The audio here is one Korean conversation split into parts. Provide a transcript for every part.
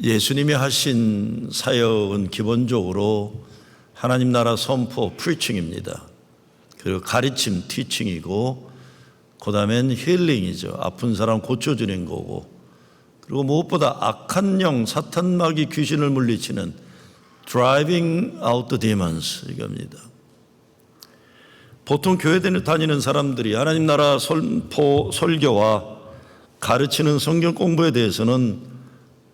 예수님이 하신 사역은 기본적으로 하나님 나라 선포, 프리칭입니다. 그리고 가르침, 티칭이고, 그 다음엔 힐링이죠. 아픈 사람 고쳐주는 거고, 그리고 무엇보다 악한 영, 사탄 마귀 귀신을 물리치는 driving out the demons 이겁니다. 보통 교회 다니는 사람들이 하나님 나라 선포, 설교와 가르치는 성경 공부에 대해서는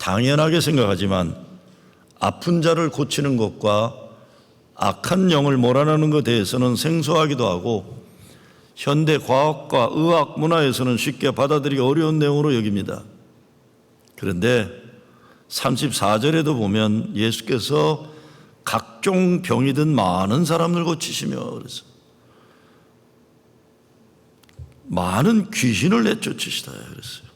당연하게 생각하지만 아픈 자를 고치는 것과 악한 영을 몰아내는 것에 대해서는 생소하기도 하고 현대 과학과 의학 문화에서는 쉽게 받아들이기 어려운 내용으로 여깁니다. 그런데 34절에도 보면 예수께서 각종 병이든 많은 사람을 고치시며 그래서 많은 귀신을 내쫓으시다 그랬어요.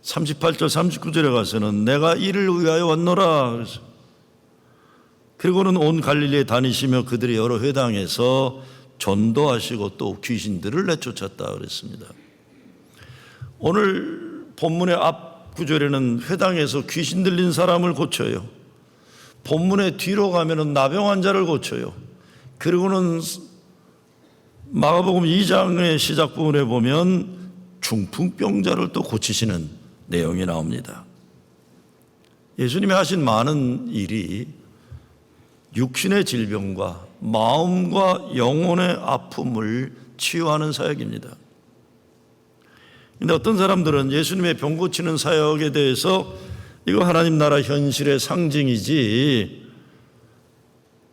38절 39절에 가서는 내가 이를 위하여 왔노라 그랬어요. 그리고는 온 갈릴리에 다니시며 그들이 여러 회당에서 전도하시고 또 귀신들을 내쫓았다 그랬습니다. 오늘 본문의 앞 구절에는 회당에서 귀신 들린 사람을 고쳐요. 본문의 뒤로 가면은 나병 환자를 고쳐요. 그리고는 마가복음 2장의 시작 부분에 보면 중풍병자를 또 고치시는 내용이 나옵니다. 예수님이 하신 많은 일이 육신의 질병과 마음과 영혼의 아픔을 치유하는 사역입니다. 그런데 어떤 사람들은 예수님의 병 고치는 사역에 대해서 이거 하나님 나라 현실의 상징이지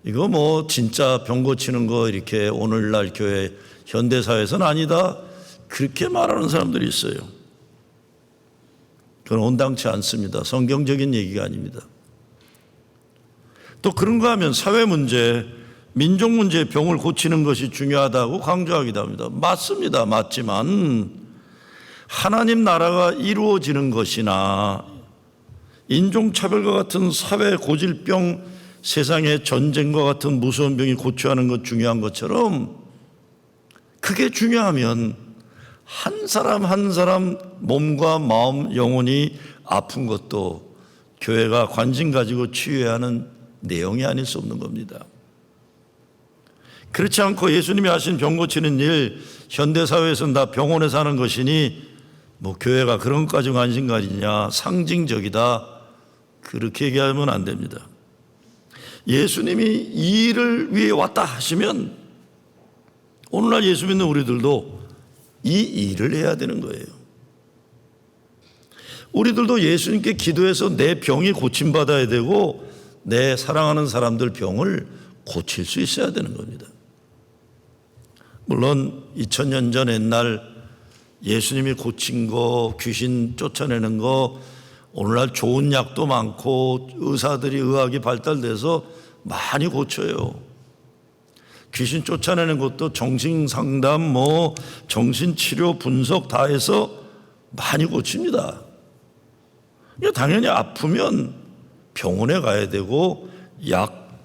이거 뭐 진짜 병 고치는 거 이렇게 오늘날 교회 현대사회에서는 아니다 그렇게 말하는 사람들이 있어요. 그건 온당치 않습니다. 성경적인 얘기가 아닙니다. 또 그런가 하면 사회 문제, 민족 문제의 병을 고치는 것이 중요하다고 강조하기도 합니다. 맞습니다. 맞지만 하나님 나라가 이루어지는 것이나 인종차별과 같은 사회 고질병, 세상의 전쟁과 같은 무서운 병이 고쳐하는 것 중요한 것처럼 그게 중요하면 한 사람 한 사람 몸과 마음, 영혼이 아픈 것도 교회가 관심 가지고 치유해야 하는 내용이 아닐 수 없는 겁니다. 그렇지 않고 예수님이 하신 병 고치는 일, 현대사회에서는 다 병원에서 하는 것이니 뭐 교회가 그런 것까지 관심 가지냐, 상징적이다 그렇게 얘기하면 안 됩니다. 예수님이 이 일을 위해 왔다 하시면 오늘날 예수 믿는 우리들도 이 일을 해야 되는 거예요. 우리들도 예수님께 기도해서 내 병이 고침받아야 되고 내 사랑하는 사람들 병을 고칠 수 있어야 되는 겁니다. 물론 2000년 전 옛날 예수님이 고친 거, 귀신 쫓아내는 거 오늘날 좋은 약도 많고 의사들이 의학이 발달돼서 많이 고쳐요. 귀신 쫓아내는 것도 정신상담, 뭐 정신치료 분석 다 해서 많이 고칩니다. 당연히 아프면 병원에 가야 되고 약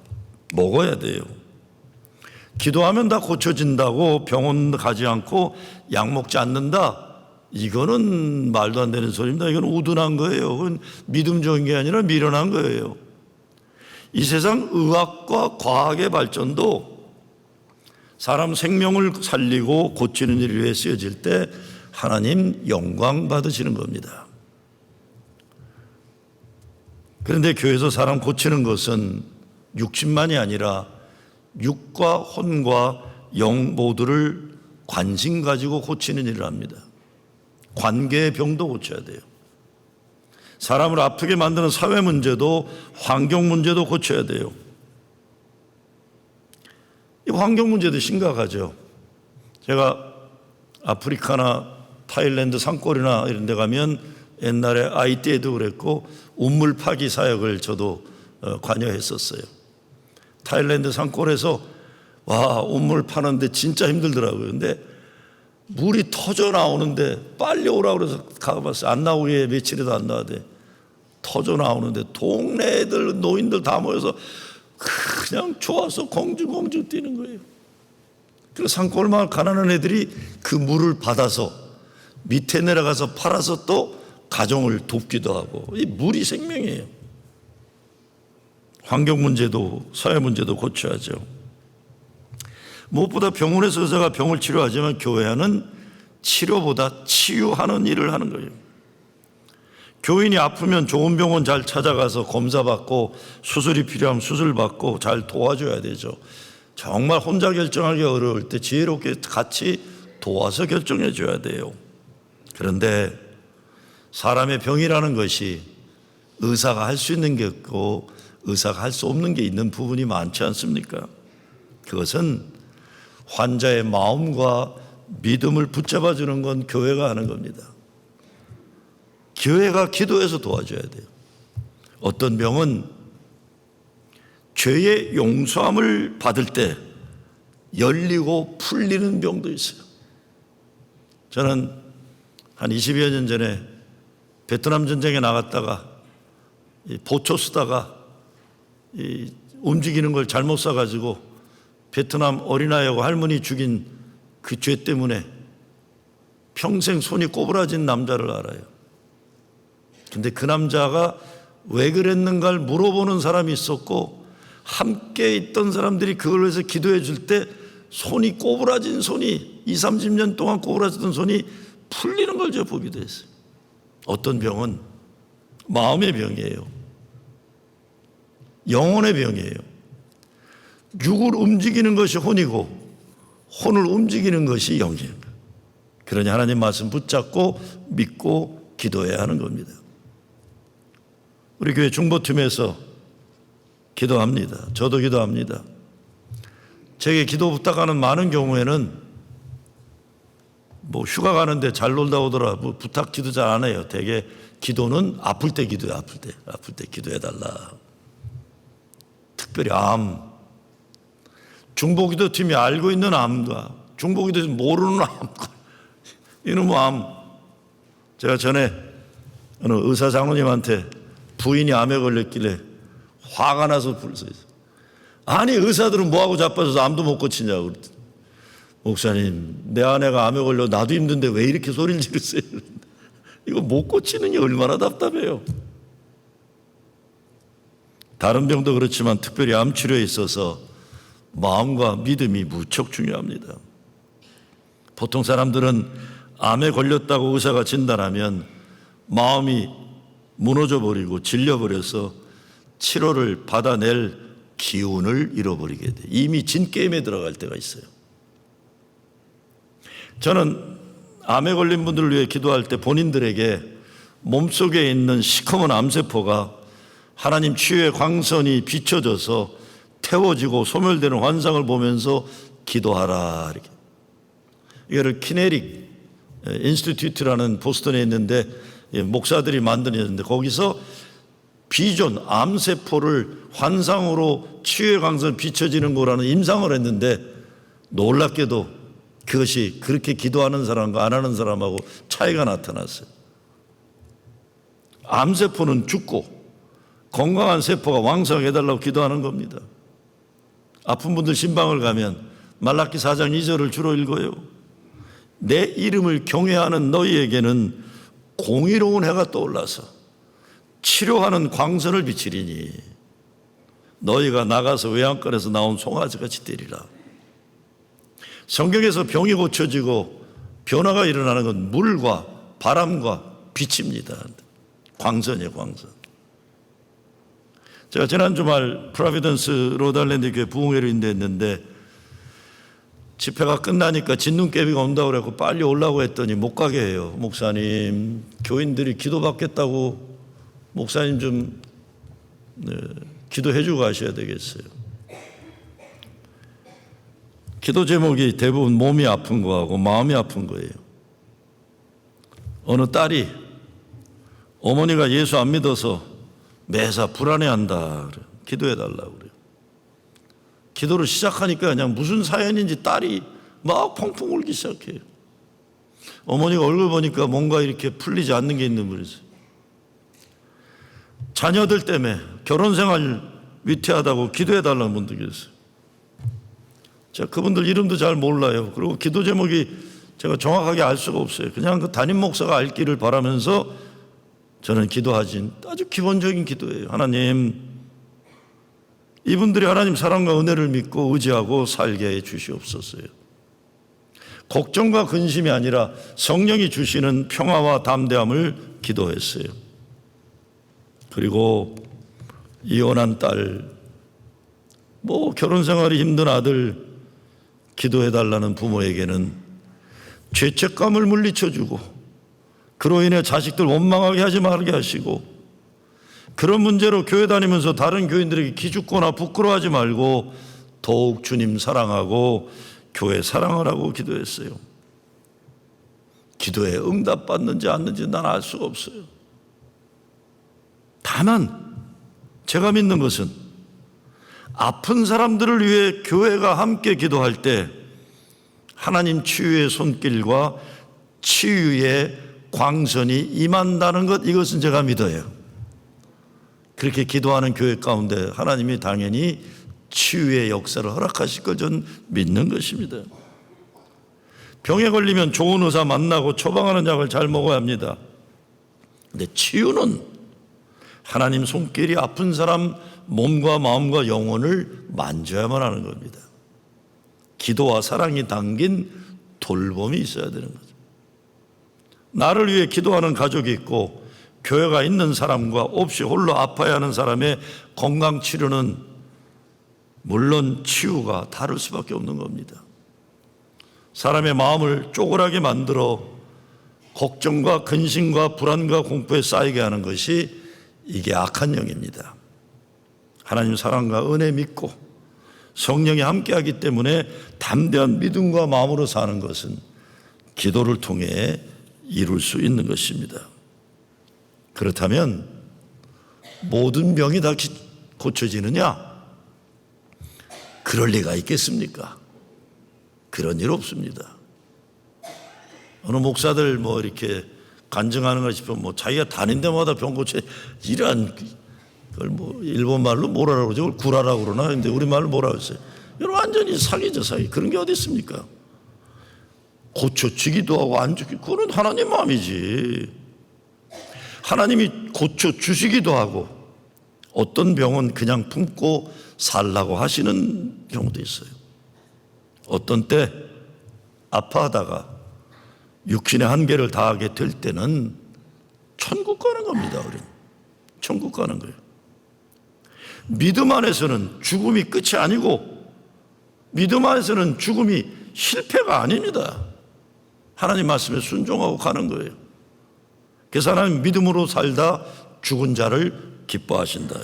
먹어야 돼요. 기도하면 다 고쳐진다고 병원 가지 않고 약 먹지 않는다. 이거는 말도 안 되는 소리입니다. 이건 우둔한 거예요. 그건 믿음적인 게 아니라 미련한 거예요. 이 세상 의학과 과학의 발전도 사람 생명을 살리고 고치는 일을 위해 쓰여질 때 하나님 영광 받으시는 겁니다. 그런데 교회에서 사람 고치는 것은 육신만이 아니라 육과 혼과 영 모두를 관심 가지고 고치는 일을 합니다. 관계의 병도 고쳐야 돼요. 사람을 아프게 만드는 사회 문제도 환경 문제도 고쳐야 돼요. 이 환경 문제도 심각하죠. 제가 아프리카나 타일랜드 산골이나 이런 데 가면 옛날에 아이 때도 그랬고 우물 파기 사역을 저도 관여했었어요. 타일랜드 산골에서 와 우물 파는데 진짜 힘들더라고요. 근데 물이 터져 나오는데 빨리 오라고 그래서 가봤어요. 안 나오게 며칠에도 안 나와대. 터져 나오는데 동네 애들 노인들 다 모여서 그냥 좋아서 공중공중 뛰는 거예요. 그래서 산골마을 가난한 애들이 그 물을 받아서 밑에 내려가서 팔아서 또 가정을 돕기도 하고 이 물이 생명이에요. 환경 문제도 사회 문제도 고쳐야죠. 무엇보다 병원에서 의사가 병을 치료하지만 교회는 치료보다 치유하는 일을 하는 거예요. 교인이 아프면 좋은 병원 잘 찾아가서 검사받고 수술이 필요하면 수술받고 잘 도와줘야 되죠. 정말 혼자 결정하기 어려울 때 지혜롭게 같이 도와서 결정해 줘야 돼요. 그런데 사람의 병이라는 것이 의사가 할 수 있는 게 있고 의사가 할 수 없는 게 있는 부분이 많지 않습니까? 그것은 환자의 마음과 믿음을 붙잡아 주는 건 교회가 하는 겁니다. 교회가 기도해서 도와줘야 돼요. 어떤 병은 죄의 용서함을 받을 때 열리고 풀리는 병도 있어요. 저는 한 20여 년 전에 베트남 전쟁에 나갔다가 보초 쓰다가 움직이는 걸 잘못 써가지고 베트남 어린아이하고 할머니 죽인 그 죄 때문에 평생 손이 꼬부라진 남자를 알아요. 근데 그 남자가 왜 그랬는가를 물어보는 사람이 있었고 함께 있던 사람들이 그걸 위해서 기도해 줄 때 손이 꼬부라진 손이 20, 30년 동안 꼬부라지던 손이 풀리는 걸 제가 보기도 했어요. 어떤 병은 마음의 병이에요. 영혼의 병이에요. 육을 움직이는 것이 혼이고 혼을 움직이는 것이 영이에요. 그러니 하나님 말씀 붙잡고 믿고 기도해야 하는 겁니다. 우리 교회 중보팀에서 기도합니다. 저도 기도합니다. 제게 기도 부탁하는 많은 경우에는 휴가 가는데 잘 놀다 오더라 부탁 기도 잘 안 해요. 되게 기도는 아플 때 기도해. 아플 때 기도해달라. 특별히 암, 중보기도팀이 알고 있는 암과 중보기도팀이 모르는 암과 이놈의 암. 제가 전에 어느 의사 장로님한테 부인이 암에 걸렸길래 화가 나서 불렀어요. 아니 의사들은 뭐하고 자빠져서 암도 못 고치냐고 그랬더니 목사님 내 아내가 암에 걸려 나도 힘든데 왜 이렇게 소리를 지르세요? 이거 못 고치는 게 얼마나 답답해요. 다른 병도 그렇지만 특별히 암 치료에 있어서 마음과 믿음이 무척 중요합니다. 보통 사람들은 암에 걸렸다고 의사가 진단하면 마음이 무너져 버리고 질려버려서 치료를 받아낼 기운을 잃어버리게 돼. 이미 진게임에 들어갈 때가 있어요. 저는 암에 걸린 분들을 위해 기도할 때 본인들에게 몸속에 있는 시커먼 암세포가 하나님 치유의 광선이 비춰져서 태워지고 소멸되는 환상을 보면서 기도하라. 이렇게. 이거를 키네릭 인스티튜트라는 보스턴에 있는데 목사들이 만들었는데 거기서 비전 암세포를 환상으로 치유의 광선 비춰지는 거라는 임상을 했는데 놀랍게도 그것이 그렇게 기도하는 사람과 안 하는 사람하고 차이가 나타났어요. 암세포는 죽고 건강한 세포가 왕성하게 해달라고 기도하는 겁니다. 아픈 분들 신방을 가면 말라기 4장 2절을 주로 읽어요. 내 이름을 경외하는 너희에게는 공의로운 해가 떠올라서 치료하는 광선을 비치리니 너희가 나가서 외양간에서 나온 송아지같이 되리라. 성경에서 병이 고쳐지고 변화가 일어나는 건 물과 바람과 빛입니다. 광선이에요, 광선. 제가 지난 주말 프로비던스 로드아일랜드 교회 부흥회를 인도했는데 집회가 끝나니까 진눈깨비가 온다고 그래서 빨리 오려고 했더니 못 가게 해요. 목사님, 교인들이 기도받겠다고 목사님 좀 기도해 주고 가셔야 되겠어요. 기도 제목이 대부분 몸이 아픈 거하고 마음이 아픈 거예요. 어느 딸이 어머니가 예수 안 믿어서 매사 불안해한다. 기도해달라고 그래요. 기도를 시작하니까 그냥 무슨 사연인지 딸이 막 펑펑 울기 시작해요. 어머니가 얼굴 보니까 뭔가 이렇게 풀리지 않는 게 있는 분이세요. 자녀들 때문에 결혼생활 위태하다고 기도해달라는 분도 계세요. 제가 그분들 이름도 잘 몰라요. 그리고 기도 제목이 제가 정확하게 알 수가 없어요. 그냥 그 담임 목사가 알기를 바라면서 저는 기도하진 아주 기본적인 기도예요. 하나님, 이분들이 하나님 사랑과 은혜를 믿고 의지하고 살게 해 주시옵소서요. 걱정과 근심이 아니라 성령이 주시는 평화와 담대함을 기도했어요. 그리고 이혼한 딸, 결혼 생활이 힘든 아들 기도해달라는 부모에게는 죄책감을 물리쳐주고 그로 인해 자식들 원망하게 하지 말게 하시고, 그런 문제로 교회 다니면서 다른 교인들에게 기죽거나 부끄러워하지 말고 더욱 주님 사랑하고 교회 사랑하라고 기도했어요. 기도에 응답받는지 않는지 난 알 수가 없어요. 다만 제가 믿는 것은 아픈 사람들을 위해 교회가 함께 기도할 때 하나님 치유의 손길과 치유의 광선이 임한다는 것, 이것은 제가 믿어요. 그렇게 기도하는 교회 가운데 하나님이 당연히 치유의 역사를 허락하실 걸 전 믿는 것입니다. 병에 걸리면 좋은 의사 만나고 처방하는 약을 잘 먹어야 합니다. 근데 치유는 하나님 손길이 아픈 사람 몸과 마음과 영혼을 만져야만 하는 겁니다. 기도와 사랑이 담긴 돌봄이 있어야 되는 거죠. 나를 위해 기도하는 가족이 있고 교회가 있는 사람과 없이 홀로 아파야 하는 사람의 건강치료는 물론 치유가 다를 수밖에 없는 겁니다. 사람의 마음을 쪼그라게 만들어 걱정과 근심과 불안과 공포에 쌓이게 하는 것이 이게 악한 영입니다. 하나님 사랑과 은혜 믿고 성령이 함께하기 때문에 담대한 믿음과 마음으로 사는 것은 기도를 통해 이룰 수 있는 것입니다. 그렇다면 모든 병이 다 고쳐지느냐? 그럴 리가 있겠습니까? 그런 일 없습니다. 어느 목사들 이렇게 간증하는 걸 싶으면 자기가 다닌 데마다 병 고쳐, 이런 그걸 일본 말로 뭐라 그러죠? 그걸 구라라고 그러나? 근데 우리 말로 뭐라 그랬어요? 이건 완전히 사기죠, 사기. 그런 게 어디 있습니까? 고쳐주기도 하고 안 주기도, 그건 하나님 마음이지. 하나님이 고쳐주시기도 하고 어떤 병은 그냥 품고 살라고 하시는 경우도 있어요. 어떤 때 아파하다가 육신의 한계를 다하게 될 때는 천국 가는 겁니다. 우리는 천국 가는 거예요. 믿음 안에서는 죽음이 끝이 아니고 믿음 안에서는 죽음이 실패가 아닙니다. 하나님 말씀에 순종하고 가는 거예요. 그래서 하나님 믿음으로 살다 죽은 자를 기뻐하신다.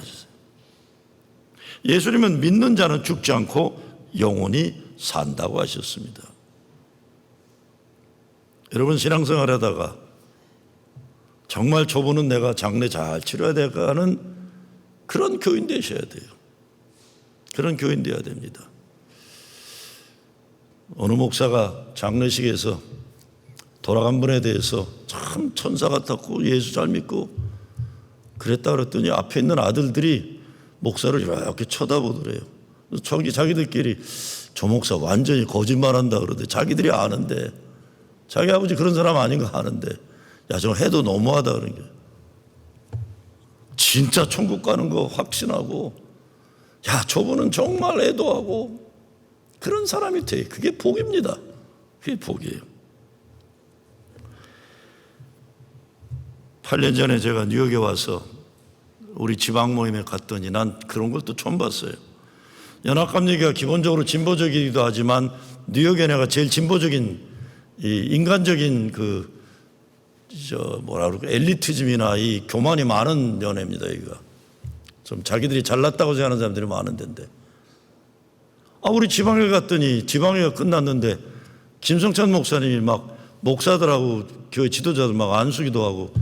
예수님은 믿는 자는 죽지 않고 영원히 산다고 하셨습니다. 여러분, 신앙생활 하다가 정말 저분은 내가 장례 잘 치러야 될까 하는 그런 교인 되셔야 돼요. 그런 교인 되어야 됩니다. 어느 목사가 장례식에서 돌아간 분에 대해서 참 천사 같았고 예수 잘 믿고 그랬다 그랬더니 앞에 있는 아들들이 목사를 이렇게 쳐다보더래요. 자기들끼리 저 목사 완전히 거짓말한다 그러대. 자기들이 아는데, 자기 아버지 그런 사람 아닌 거 아는데, 야, 저 해도 너무하다 그런 게. 진짜 천국 가는 거 확신하고, 야, 저분은 정말 애도하고 그런 사람이 돼. 그게 복입니다. 그게 복이에요. 8년 전에 제가 뉴욕에 와서 우리 지방 모임에 갔더니 난 그런 것도 처음 봤어요. 연합감리교가 기본적으로 진보적이기도 하지만 뉴욕에 내가 제일 진보적인 이 인간적인 엘리티즘이나 이 교만이 많은 연회입니다. 여기가 좀 자기들이 잘났다고 생각하는 사람들이 많은 데인데, 우리 지방에 갔더니 지방회가 끝났는데 김성찬 목사님이 막 목사들하고 교회 지도자들 막 안수기도 하고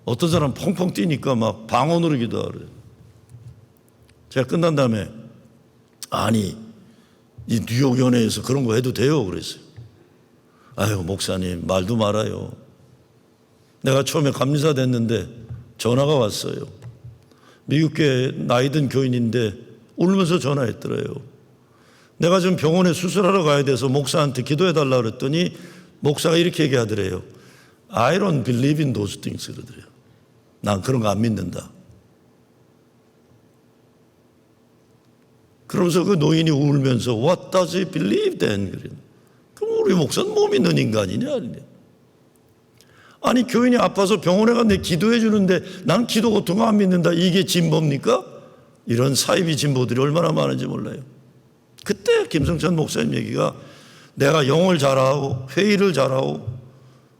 어떤 사람 펑펑 뛰니까 막 방언 누르기도 하래요. 제가 끝난 다음에 아니 이 뉴욕 연회에서 그런 거 해도 돼요? 그랬어요. 아유 목사님 말도 말아요. 내가 처음에 감리사 됐는데 전화가 왔어요. 미국계 나이든 교인인데 울면서 전화했더래요. 내가 지금 병원에 수술하러 가야 돼서 목사한테 기도해달라고 그랬더니 목사가 이렇게 얘기하더래요. I don't believe in those things 그러더래요. 난 그런 거 안 믿는다. 그러면서 그 노인이 울면서 What does he believe then? 그럼 우리 목사는 뭐 믿는 인간이냐? 아니 교인이 아파서 병원에 갔는데 기도해 주는데 난 기도 같은 거 안 믿는다. 이게 진보입니까? 이런 사이비 진보들이 얼마나 많은지 몰라요. 그때 김성찬 목사님 얘기가 내가 영어를 잘하고 회의를 잘하고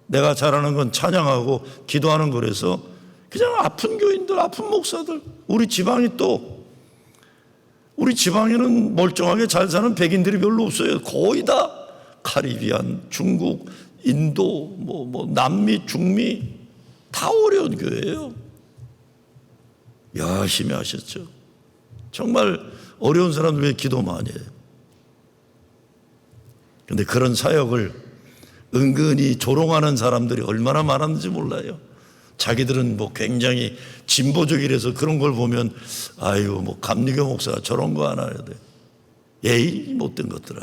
내가 잘하는 건 찬양하고 기도하는 거라서 그냥 아픈 교인들, 아픈 목사들, 우리 지방에는 멀쩡하게 잘 사는 백인들이 별로 없어요. 거의 다 카리비안, 중국, 인도, 남미, 중미 다 어려운 교회예요. 열심히 하셨죠. 정말 어려운 사람들 위해 기도 많이 해요. 그런데 그런 사역을 은근히 조롱하는 사람들이 얼마나 많았는지 몰라요. 자기들은 굉장히 진보적이라서 그런 걸 보면 아유 감리교 목사가 저런 거 안 해야 돼. 예의 못된 것들아.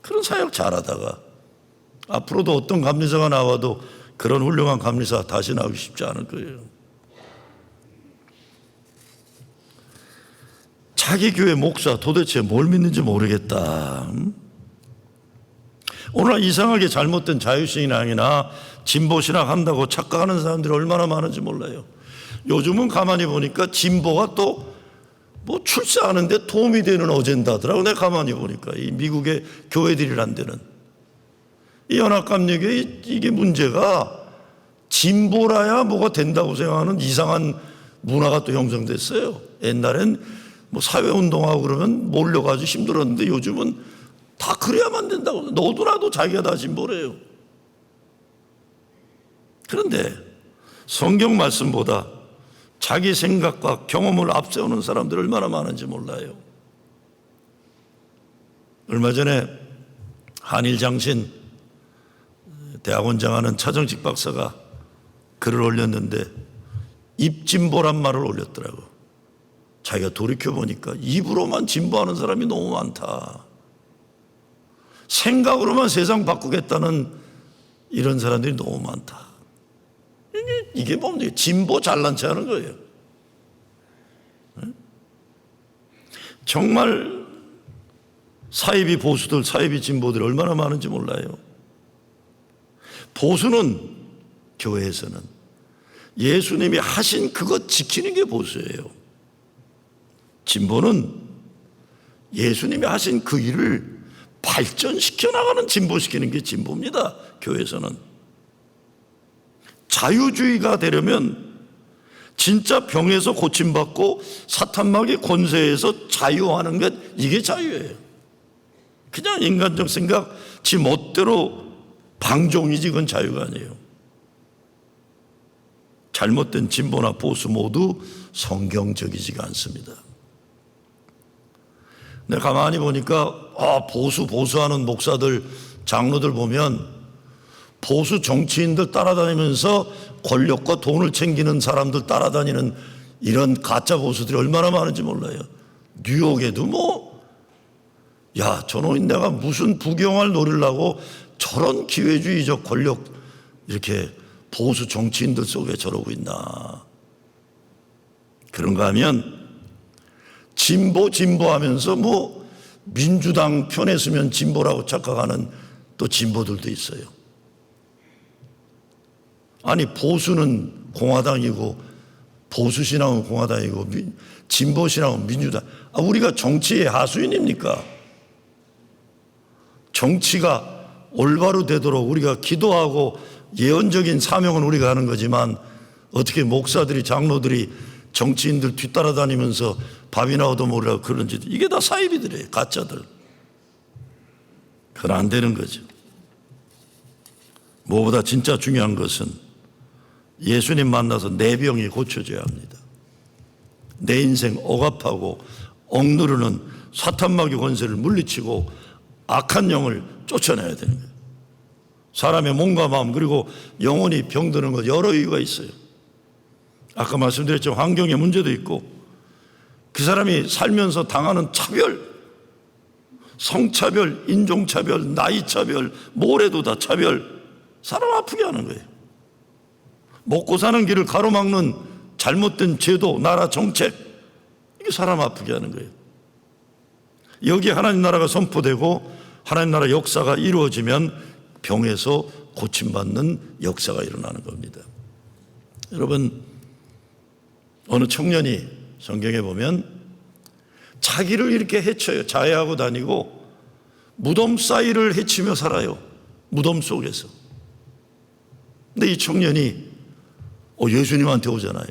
그런 사역 잘하다가 앞으로도 어떤 감리사가 나와도 그런 훌륭한 감리사 다시 나오기 쉽지 않을 거예요. 자기 교회 목사 도대체 뭘 믿는지 모르겠다. 오늘 이상하게 잘못된 자유신앙이나 진보신앙 한다고 착각하는 사람들이 얼마나 많은지 몰라요. 요즘은 가만히 보니까 진보가 또 출세하는데 도움이 되는 어젠다더라고. 내가 가만히 보니까 이 미국의 교회들이란 데는 이 연합감리교회 이게 문제가 진보라야 뭐가 된다고 생각하는 이상한 문화가 또 형성됐어요. 옛날엔 사회운동하고 그러면 몰려가지고 힘들었는데 요즘은 다 그래야만 된다고. 너도 나도 자기가 다 진보래요. 그런데 성경 말씀보다 자기 생각과 경험을 앞세우는 사람들 얼마나 많은지 몰라요. 얼마 전에 한일장신 대학원장하는 차정직 박사가 글을 올렸는데 입진보란 말을 올렸더라고. 자기가 돌이켜보니까 입으로만 진보하는 사람이 너무 많다. 생각으로만 세상 바꾸겠다는 이런 사람들이 너무 많다. 이게 뭡니까? 진보 잘난 체 하는 거예요. 정말 사이비 보수들, 사이비 진보들이 얼마나 많은지 몰라요. 보수는 교회에서는 예수님이 하신 그것 지키는 게 보수예요. 진보는 예수님이 하신 그 일을 발전시켜 나가는 진보시키는 게 진보입니다. 교회에서는. 자유주의가 되려면 진짜 병에서 고침받고 사탄마귀 권세에서 자유하는 것, 이게 자유예요. 그냥 인간적 생각 지 멋대로 방종이지 그건 자유가 아니에요. 잘못된 진보나 보수 모두 성경적이지가 않습니다. 내가 가만히 보니까 보수하는 목사들, 장로들 보면 보수 정치인들 따라다니면서 권력과 돈을 챙기는 사람들 따라다니는 이런 가짜 보수들이 얼마나 많은지 몰라요. 뉴욕에도 저놈이 내가 무슨 부경을 노리려고 저런 기회주의적 권력 이렇게 보수 정치인들 속에 저러고 있나. 그런가 하면 진보하면서 민주당 편에 서면 진보라고 착각하는 또 진보들도 있어요. 아니 보수는 공화당이고 보수신앙은 공화당이고 진보신앙은 민주당. 우리가 정치의 하수인입니까? 정치가 올바로 되도록 우리가 기도하고 예언적인 사명은 우리가 하는 거지만 어떻게 목사들이 장로들이 정치인들 뒤따라다니면서 밥이나 얻어먹으라고 그런지 이게 다 사이비들이에요. 가짜들. 그건 안 되는 거죠. 무엇보다 진짜 중요한 것은 예수님 만나서 내 병이 고쳐져야 합니다. 내 인생 억압하고 억누르는 사탄마귀 권세를 물리치고 악한 영을 쫓아내야 되는 거예요. 사람의 몸과 마음 그리고 영혼이 병드는 것 여러 이유가 있어요. 아까 말씀드렸죠. 환경의 문제도 있고 그 사람이 살면서 당하는 차별, 성차별, 인종차별, 나이차별, 뭐래도 다 차별, 사람 아프게 하는 거예요. 먹고 사는 길을 가로막는 잘못된 제도, 나라 정책, 이게 사람 아프게 하는 거예요. 여기 하나님 나라가 선포되고 하나님 나라 역사가 이루어지면 병에서 고침받는 역사가 일어나는 겁니다. 여러분, 어느 청년이 성경에 보면 자기를 이렇게 해쳐요. 자해하고 다니고 무덤 사이를 헤치며 살아요. 무덤 속에서. 근데 이 청년이 예수님한테 오잖아요.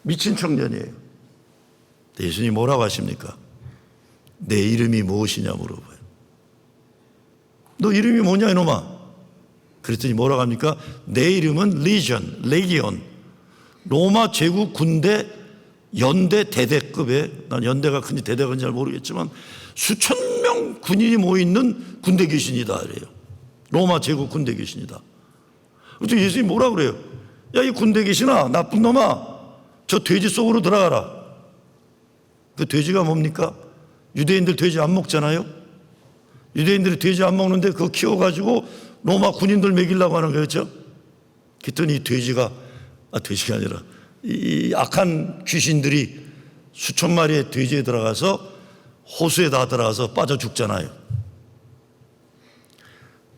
미친 청년이에요. 예수님이 뭐라고 하십니까? 내 이름이 무엇이냐 물어봐요. 너 이름이 뭐냐 이놈아? 그랬더니 뭐라고 합니까? 내 이름은 레기온, 로마 제국 군대 연대 대대급의, 난 연대가 큰지 대대가 큰지 잘 모르겠지만 수천 명 군인이 모여있는 군대 귀신이다 그래요. 로마 제국 군대 귀신이다. 그래서 예수님이 뭐라 그래요? 야, 이 군대 귀신아, 나쁜 놈아, 저 돼지 속으로 들어가라. 그 돼지가 뭡니까? 유대인들 돼지 안 먹잖아요. 유대인들이 돼지 안 먹는데 그거 키워가지고 로마 군인들 먹이려고 하는 거였죠. 그랬더니 이 돼지가 아니라 이 악한 귀신들이 수천 마리의 돼지에 들어가서 호수에 다 들어가서 빠져 죽잖아요.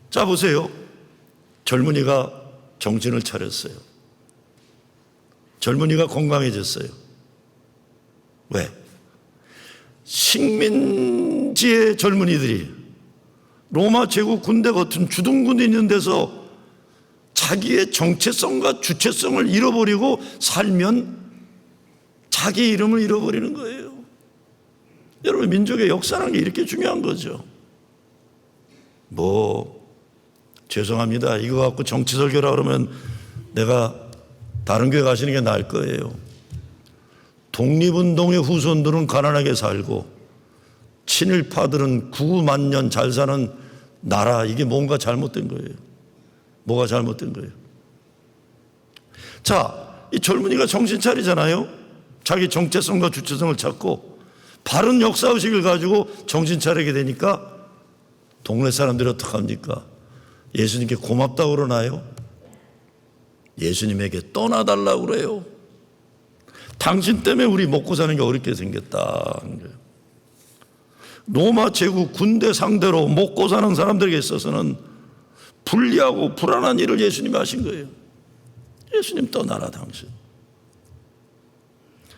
자, 보세요. 젊은이가 정신을 차렸어요. 젊은이가 건강해졌어요. 왜? 식민지의 젊은이들이 로마 제국 군대 같은 주둔군이 있는 데서 자기의 정체성과 주체성을 잃어버리고 살면 자기 이름을 잃어버리는 거예요. 여러분, 민족의 역사라는 게 이렇게 중요한 거죠. 죄송합니다. 이거 갖고 정치 설교라 그러면 내가 다른 교회 가시는 게 나을 거예요. 독립운동의 후손들은 가난하게 살고 친일파들은 9만 년 잘 사는 나라, 이게 뭔가 잘못된 거예요. 뭐가 잘못된 거예요? 자, 이 젊은이가 정신 차리잖아요. 자기 정체성과 주체성을 찾고 바른 역사의식을 가지고 정신 차리게 되니까 동네 사람들이 어떡합니까? 예수님께 고맙다고 그러나요? 예수님에게 떠나달라고 그래요. 당신 때문에 우리 먹고 사는 게 어렵게 생겼다. 로마 제국 군대 상대로 먹고 사는 사람들에게 있어서는 불리하고 불안한 일을 예수님이 하신 거예요. 예수님 떠나라 당신.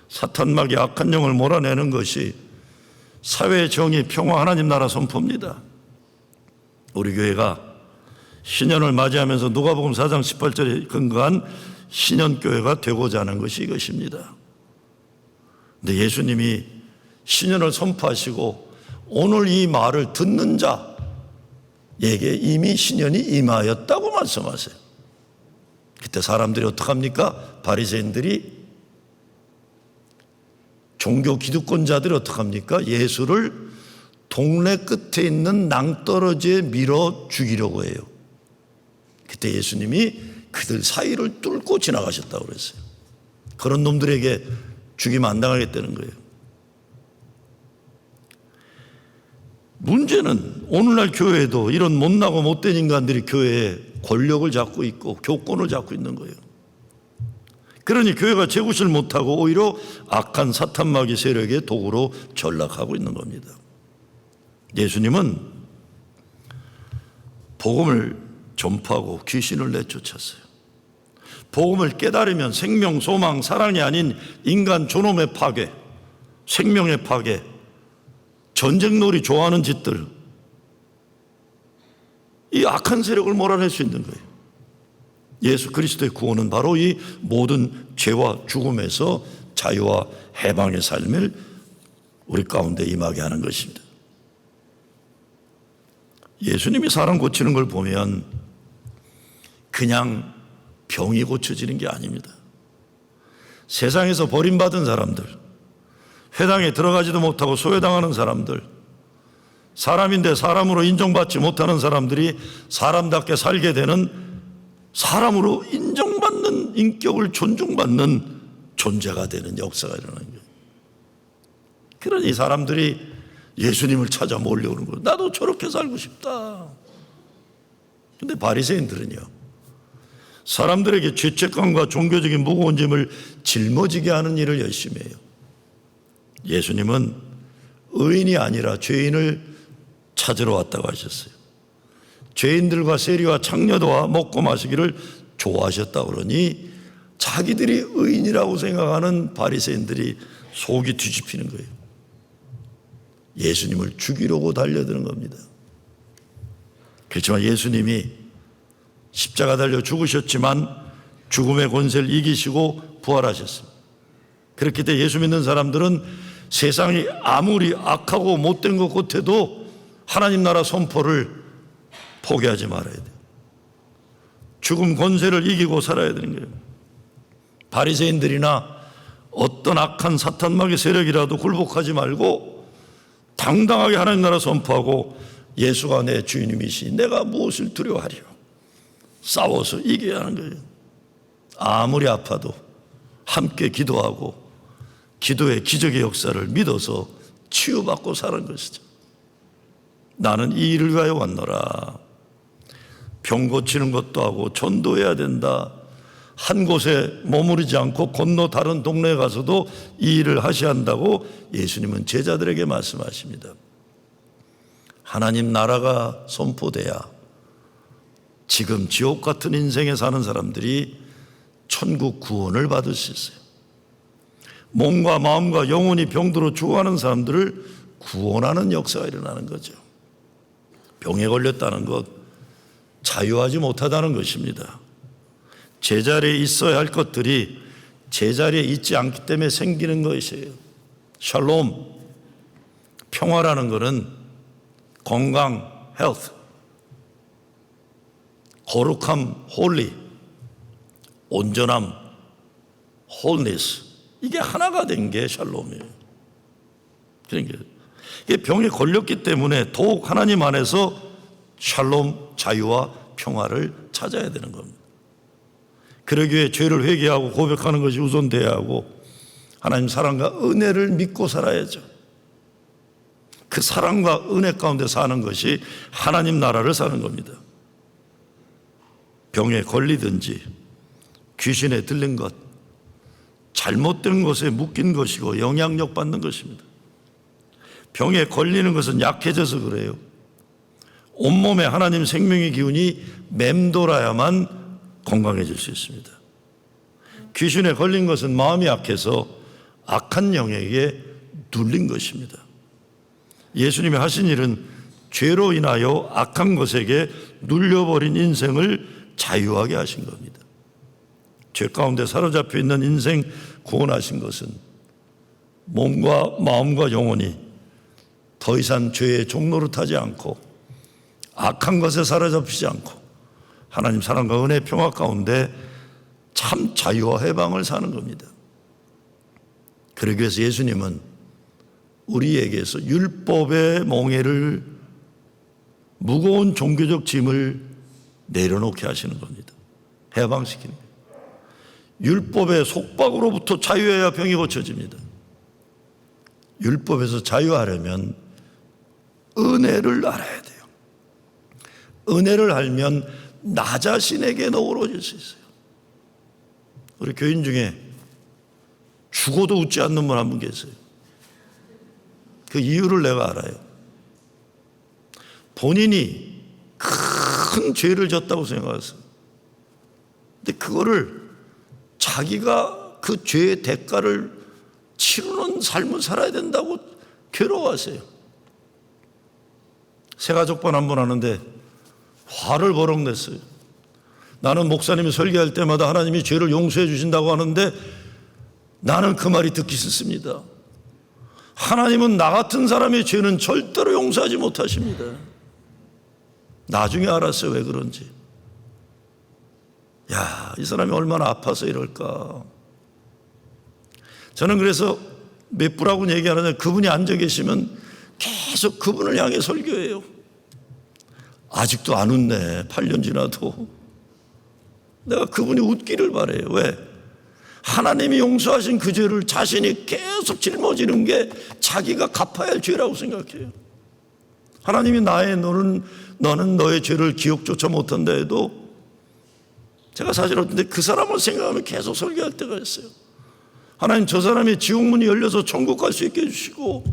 사탄막이 악한 영을 몰아내는 것이 사회 정의 평화 하나님 나라 선포입니다. 우리 교회가 신년을 맞이하면서 누가복음 4장 18절에 근거한 신년교회가 되고자 하는 것이 이것입니다. 근데 예수님이 신년을 선포하시고 오늘 이 말을 듣는 자에게 이미 신년이 임하였다고 말씀하세요. 그때 사람들이 어떡합니까? 바리새인들이, 종교 기득권자들이 어떡합니까? 예수를 동네 끝에 있는 낭떠러지에 밀어 죽이려고 해요. 그때 예수님이 그들 사이를 뚫고 지나가셨다고 그랬어요. 그런 놈들에게 죽이면 안 당하겠다는 거예요. 문제는 오늘날 교회에도 이런 못나고 못된 인간들이 교회에 권력을 잡고 있고 교권을 잡고 있는 거예요. 그러니 교회가 재구실 못하고 오히려 악한 사탄마귀 세력의 도구로 전락하고 있는 겁니다. 예수님은 복음을 전파하고 귀신을 내쫓았어요. 복음을 깨달으면 생명, 소망, 사랑이 아닌 인간 존엄의 파괴, 생명의 파괴, 전쟁놀이 좋아하는 짓들, 이 악한 세력을 몰아낼 수 있는 거예요. 예수 그리스도의 구원은 바로 이 모든 죄와 죽음에서 자유와 해방의 삶을 우리 가운데 임하게 하는 것입니다. 예수님이 사람 고치는 걸 보면 그냥 병이 고쳐지는 게 아닙니다. 세상에서 버림받은 사람들, 회당에 들어가지도 못하고 소외당하는 사람들, 사람인데 사람으로 인정받지 못하는 사람들이 사람답게 살게 되는, 사람으로 인정받는, 인격을 존중받는 존재가 되는 역사가 일어나는 거예요. 그러니 사람들이 예수님을 찾아 몰려오는 거예요. 나도 저렇게 살고 싶다. 근데 바리새인들은요, 사람들에게 죄책감과 종교적인 무거운 짐을 짊어지게 하는 일을 열심히 해요. 예수님은 의인이 아니라 죄인을 찾으러 왔다고 하셨어요. 죄인들과 세리와 창녀도와 먹고 마시기를 좋아하셨다 그러니 자기들이 의인이라고 생각하는 바리새인들이 속이 뒤집히는 거예요. 예수님을 죽이려고 달려드는 겁니다. 그렇지만 예수님이 십자가 달려 죽으셨지만 죽음의 권세를 이기시고 부활하셨습니다. 그렇기 때문에 예수 믿는 사람들은 세상이 아무리 악하고 못된 것 같아도 하나님 나라 선포를 포기하지 말아야 돼요. 죽음 권세를 이기고 살아야 되는 거예요. 바리새인들이나 어떤 악한 사탄마귀 세력이라도 굴복하지 말고 당당하게 하나님 나라 선포하고 예수가 내 주인님이시니 내가 무엇을 두려워하리요. 싸워서 이겨야 하는 거예요. 아무리 아파도 함께 기도하고 기도의 기적의 역사를 믿어서 치유받고 사는 것이죠. 나는 이 일을 위하여 왔노라. 병 고치는 것도 하고 전도해야 된다. 한 곳에 머무르지 않고 건너 다른 동네에 가서도 이 일을 하셔야 한다고 예수님은 제자들에게 말씀하십니다. 하나님 나라가 선포돼야 지금 지옥 같은 인생에 사는 사람들이 천국 구원을 받을 수 있어요. 몸과 마음과 영혼이 병들어 죽어가는 사람들을 구원하는 역사가 일어나는 거죠. 병에 걸렸다는 것, 자유하지 못하다는 것입니다. 제자리에 있어야 할 것들이 제자리에 있지 않기 때문에 생기는 것이에요. 샬롬, 평화라는 것은 건강, 헬스, 거룩함, 홀리, 온전함, 홀리스, 이게 하나가 된 게 샬롬이에요. 그러니까 이게 병에 걸렸기 때문에 더욱 하나님 안에서 샬롬, 자유와 평화를 찾아야 되는 겁니다. 그러기 위해 죄를 회개하고 고백하는 것이 우선돼야 하고 하나님 사랑과 은혜를 믿고 살아야죠. 그 사랑과 은혜 가운데 사는 것이 하나님 나라를 사는 겁니다. 병에 걸리든지 귀신에 들린 것, 잘못된 것에 묶인 것이고 영향력 받는 것입니다. 병에 걸리는 것은 약해져서 그래요. 온몸에 하나님 생명의 기운이 맴돌아야만 건강해질 수 있습니다. 귀신에 걸린 것은 마음이 약해서 악한 영에게 눌린 것입니다. 예수님이 하신 일은 죄로 인하여 악한 것에게 눌려버린 인생을 자유하게 하신 겁니다. 죄 가운데 사로잡혀 있는 인생 구원하신 것은 몸과 마음과 영혼이 더 이상 죄의 종로를 타지 않고 악한 것에 사로잡히지 않고 하나님 사랑과 은혜 평화 가운데 참 자유와 해방을 사는 겁니다. 그러기 위해서 예수님은 우리에게서 율법의 몽해를 무거운 종교적 짐을 내려놓게 하시는 겁니다. 해방시키는 거예요. 율법의 속박으로부터 자유해야 병이 고쳐집니다. 율법에서 자유하려면 은혜를 알아야 돼요. 은혜를 알면 나 자신에게 너그러질 수 있어요. 우리 교인 중에 죽어도 웃지 않는 분 한 분 계세요. 그 이유를 내가 알아요. 본인이 큰 죄를 졌다고 생각했어요. 근데 그거를 자기가 그 죄의 대가를 치르는 삶을 살아야 된다고 괴로워하세요. 새가족반 한 번 하는데 화를 버럭 냈어요. 나는 목사님이 설교할 때마다 하나님이 죄를 용서해 주신다고 하는데 나는 그 말이 듣기 싫습니다. 하나님은 나 같은 사람의 죄는 절대로 용서하지 못하십니다. 나중에 알았어요. 왜 그런지. 야, 이 사람이 얼마나 아파서 이럴까. 저는 그래서 몇 분하고 얘기하는데 그분이 앉아 계시면 계속 그분을 향해 설교해요. 아직도 안 웃네. 8년 지나도. 내가 그분이 웃기를 바라요. 왜? 하나님이 용서하신 그 죄를 자신이 계속 짊어지는 게 자기가 갚아야 할 죄라고 생각해요. 하나님이 너는 너의 죄를 기억조차 못한다 해도 제가 사실 어떤데 그 사람을 생각하면 계속 설교할 때가 있어요. 하나님 저 사람이 지옥문이 열려서 천국 갈 수 있게 해주시고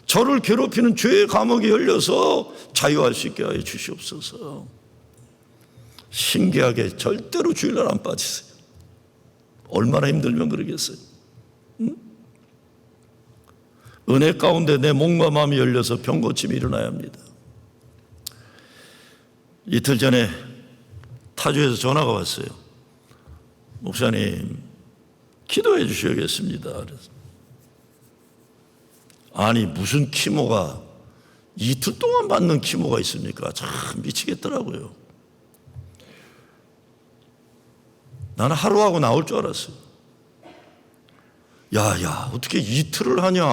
저를 괴롭히는 죄의 감옥이 열려서 자유할 수 있게 하여 주시옵소서. 신기하게 절대로 주일날 안 빠지세요. 얼마나 힘들면 그러겠어요. 응? 은혜 가운데 내 몸과 마음이 열려서 병고침이 일어나야 합니다. 이틀 전에 타주에서 전화가 왔어요. 목사님, 기도해 주셔야겠습니다. 그래서 아니, 무슨 키모가 이틀 동안 받는 키모가 있습니까? 참 미치겠더라고요. 나는 하루하고 나올 줄 알았어요. 야, 어떻게 이틀을 하냐?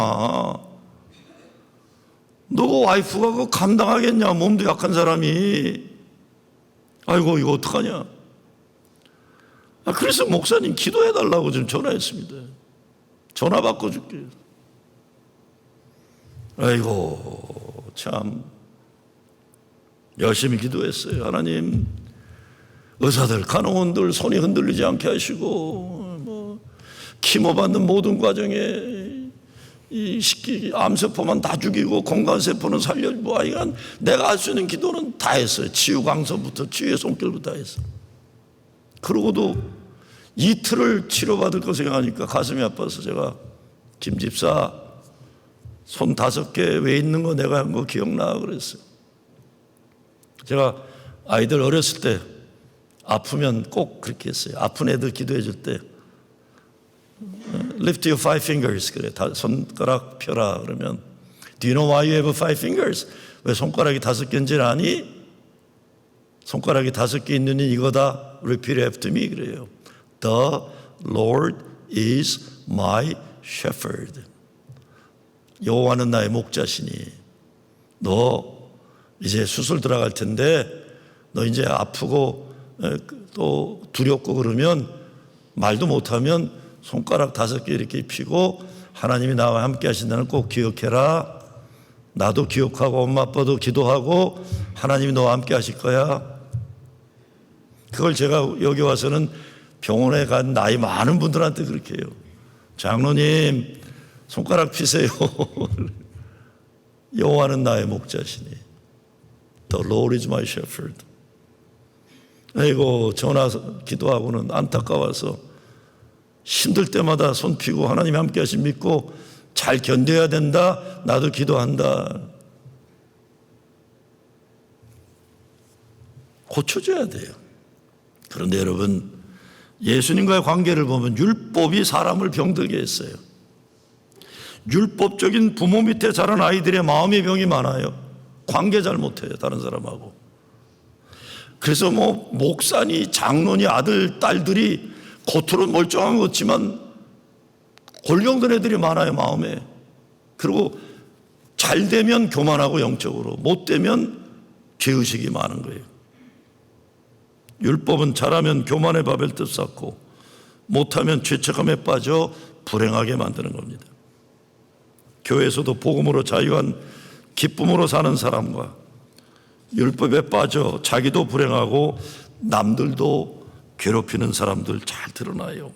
너 와이프가 그거 감당하겠냐? 몸도 약한 사람이. 아이고, 이거 어떡하냐? 그래서 목사님 기도해달라고 좀 전화했습니다. 전화 바꿔줄게요. 아이고, 참 열심히 기도했어요. 하나님, 의사들, 간호원들 손이 흔들리지 않게 하시고, 키모 받는 모든 과정에 이 암세포만 다 죽이고 공간세포는 살려주고, 이건 내가 할 수 있는 기도는 다 했어요. 치유강서부터 치유의 손길부터 다 했어요. 그러고도 이틀을 치료받을 거 생각하니까 가슴이 아파서 제가 김 집사 손 5개 왜 있는 거 내가 한 거 기억나? 그랬어요. 제가 아이들 어렸을 때 아프면 꼭 그렇게 했어요. 아픈 애들 기도해 줄 때 Lift your 5 fingers. 그래, 손가락 펴라. 그러면 Do you know why you have 5 fingers? 왜 손가락이 5개인지 아니? 손가락이 5개 있는 이거다. Repeat after me. 그래요. The Lord is my shepherd. 여호와는 나의 목자시니 너 이제 수술 들어갈 텐데 너 이제 아프고 또 두렵고 그러면 말도 못하면 손가락 5개 이렇게 펴고 하나님이 나와 함께 하신다는 꼭 기억해라. 나도 기억하고 엄마 아빠도 기도하고 하나님이 너와 함께 하실 거야. 그걸 제가 여기 와서는 병원에 간 나이 많은 분들한테 그렇게 해요. 장로님 손가락 피세요. 여호와는 나의 목자시니 The Lord is my shepherd. 아이고, 전화 기도하고는 안타까워서 힘들 때마다 손 피고 하나님이 함께 하신 믿고 잘 견뎌야 된다. 나도 기도한다. 고쳐줘야 돼요. 그런데 여러분, 예수님과의 관계를 보면 율법이 사람을 병들게 했어요. 율법적인 부모 밑에 자란 아이들의 마음의 병이 많아요. 관계 잘 못해요, 다른 사람하고. 그래서 목사니 장로니 아들 딸들이 겉으로 멀쩡한 것 같지만 골병든 애들이 많아요, 마음에. 그리고 잘 되면 교만하고 영적으로, 못 되면 죄의식이 많은 거예요. 율법은 잘하면 교만의 바벨탑 쌓고 못하면 죄책감에 빠져 불행하게 만드는 겁니다. 교회에서도 복음으로 자유한 기쁨으로 사는 사람과 율법에 빠져 자기도 불행하고 남들도 괴롭히는 사람들 잘 드러나요.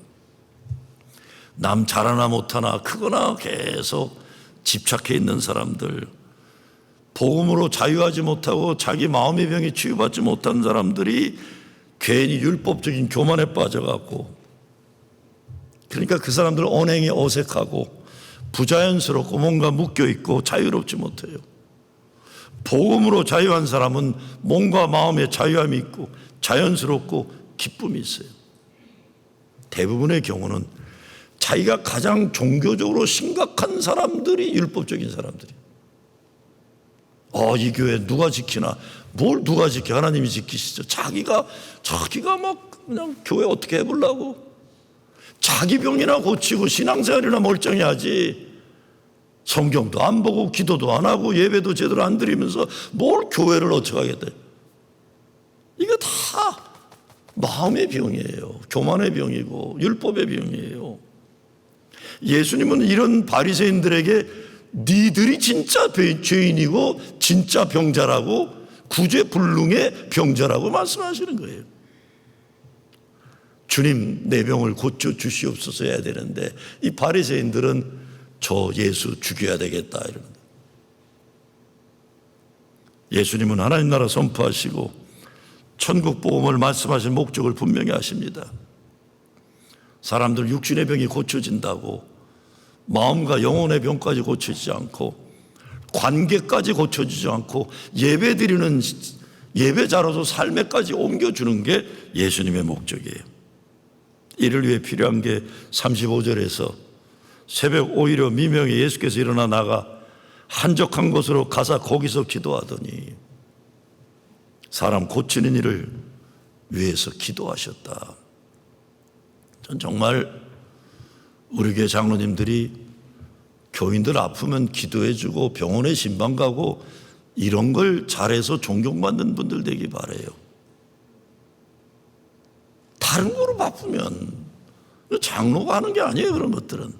남 잘하나 못하나 크거나 계속 집착해 있는 사람들, 복음으로 자유하지 못하고 자기 마음의 병이 치유받지 못한 사람들이 괜히 율법적인 교만에 빠져갖고, 그러니까 그 사람들 언행이 어색하고 부자연스럽고 뭔가 묶여있고 자유롭지 못해요. 복음으로 자유한 사람은 몸과 마음에 자유함이 있고 자연스럽고 기쁨이 있어요. 대부분의 경우는 자기가 가장 종교적으로 심각한 사람들이 율법적인 사람들이에요. 이 교회 누가 지키나? 뭘 누가 지켜? 하나님이 지키시죠. 자기가 막 그냥 교회 어떻게 해보려고? 자기 병이나 고치고 신앙생활이나 멀쩡히 하지. 성경도 안 보고 기도도 안 하고 예배도 제대로 안 드리면서 뭘 교회를 어떻게 하겠다. 이거 다 마음의 병이에요. 교만의 병이고 율법의 병이에요. 예수님은 이런 바리새인들에게 니들이 진짜 죄인이고 진짜 병자라고, 구제불능의 병자라고 말씀하시는 거예요. 주님, 내 병을 고쳐 주시옵소서 해야 되는데 이 바리새인들은 저 예수 죽여야 되겠다 이러는 거예요. 예수님은 하나님 나라 선포하시고 천국 복음을 말씀하신 목적을 분명히 하십니다. 사람들 육신의 병이 고쳐진다고 마음과 영혼의 병까지 고쳐지지 않고 관계까지 고쳐지지 않고 예배드리는 예배자로서 삶에까지 옮겨주는 게 예수님의 목적이에요. 이를 위해 필요한 게 35절에서 새벽 오히려 미명에 예수께서 일어나 나가 한적한 곳으로 가사 거기서 기도하더니 사람 고치는 일을 위해서 기도하셨다. 전 정말 우리 교회 장로님들이 교인들 아프면 기도해주고 병원에 신방 가고 이런 걸 잘해서 존경받는 분들 되기 바라요. 다른 거로 바쁘면 장로가 하는 게 아니에요. 그런 것들은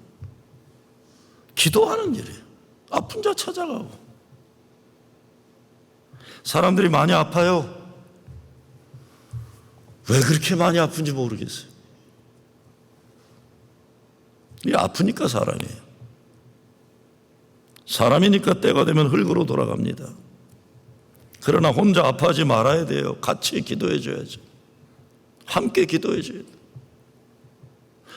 기도하는 일이에요. 아픈 자 찾아가고. 사람들이 많이 아파요. 왜 그렇게 많이 아픈지 모르겠어요. 이 아프니까 사람이에요. 사람이니까 때가 되면 흙으로 돌아갑니다. 그러나 혼자 아파하지 말아야 돼요. 같이 기도해 줘야죠. 함께 기도해 줘야 돼요.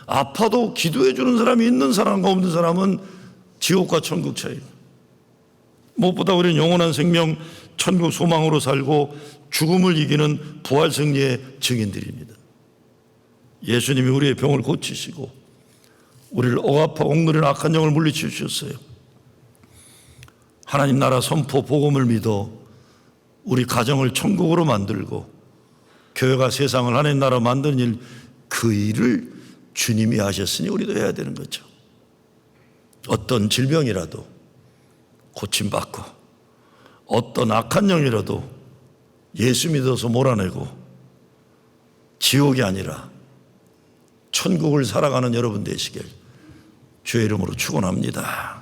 아파도 기도해 주는 사람이 있는 사람과 없는 사람은 지옥과 천국 차이. 무엇보다 우리는 영원한 생명, 천국 소망으로 살고 죽음을 이기는 부활 승리의 증인들입니다. 예수님이 우리의 병을 고치시고 우리를 억압하고 옥누리는 악한 영을 물리쳐 주셨어요. 하나님 나라 선포 복음을 믿어 우리 가정을 천국으로 만들고 교회가 세상을 하나님 나라 만드는 일, 그 일을 주님이 하셨으니 우리도 해야 되는 거죠. 어떤 질병이라도 고침받고 어떤 악한 영이라도 예수 믿어서 몰아내고 지옥이 아니라 천국을 살아가는 여러분 되시길 주의 이름으로 축원합니다.